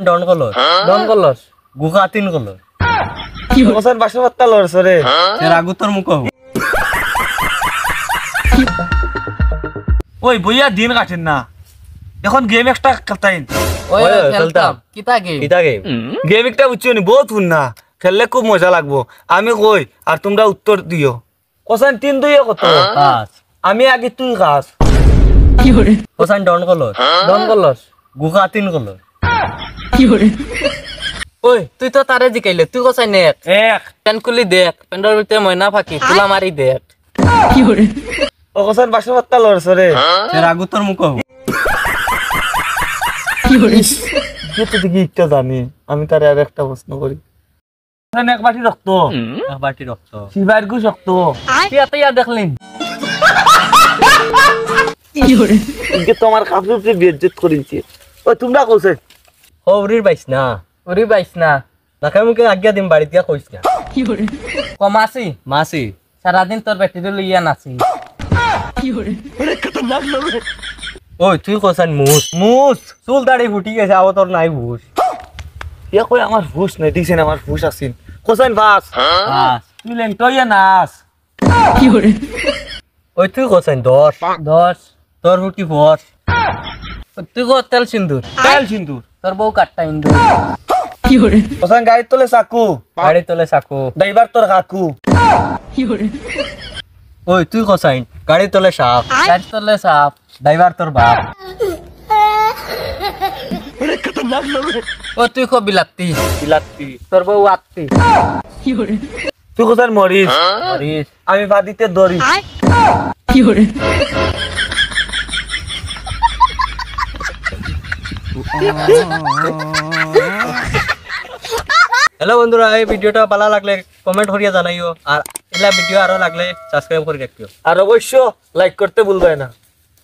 ডন colour ডন কলস গুখা তিন colour কোসান বাসা পাত্তা লড়ছ রে এর আগু তোর মুখ ওই বইয়া দিন কাটেন না এখন গেম একটা খেলতাইন ওই ওই, খেলতাম খেলতাম। কিতা গেম ইটা গেম গেম একটা বুঝছো নি বহুত শুন না খেললে খুব মজা লাগবো আমি কই আর তোমরা উত্তর দিও কোসান 3-2 কত পাঁচ আমি আগে তুই কাজ কোসান ডন কলর ডন কলস গুখা তিন কলর ওই তুই তো তারে জিকাইলে তুই কসাই নেক এক পেন খুলি দেখ পেন্ডার ভিতরে ময়না ফাঁকি তুলা মারি দেখ ও কোসান বাসা পাত্তা লড়ছ রে এর আগু তোর মুখ যেতে দেখি ইচ্ছা জানি আমি তার আর একটা প্রশ্ন করি এক বাটি রক্ত এক বাটি রক্ত শিবার গু শক্ত তুই ইয়া দেখলিন ইনকে তোমার কাপড়ে বেজ্জত করিছে ও তোমরা কইছে হরির বাইছ না ওরি বাইস না নাকে মুখে আজ্ঞা দিম বাড়ি দিয়া কইছ না কমাসি মাসি সারাদিন তোর ব্যাটারি লইয়া নাচি ওই তুই কইছান মুস মুস চুল দাড়ি ফুটি গেছে আও তোর নাই হুশ ইয়া কই আমার হুশ নাই দিছেন আমার হুশ আছিন কইছান বাস বাস তুই লেন তইয়া নাস ওই তুই কইছান 10 তোর ফুটি ফস তুই কো তেল সিন্দুর তেল সিন্দুর তোর বউ কাটটা ইন্দু কইছান গাড়ি তোলে চাকু গাড়ি তোলে চাকু ড্রাইভার তোর কাকু ওই তুই কইছান গাড়ি তোলে সাপ গাড়ি তোলে সাপ ড্রাইভার তোর বাপ ও তুই কো বিলাত্তি বিলাত্তি তোর বউ আত্তি তুই কইছান মরিস মরিস আমি বাদিতে দড়ি হ্যালো বন্ধুরা এই ভিডিওটা ভালো লাগলে কমেন্ট করিয়া জানাইও আর এলা ভিডিও আরো লাগলে সাবস্ক্রাইব করে রাখিও আর অবশ্য লাইক করতে ভুলবে না।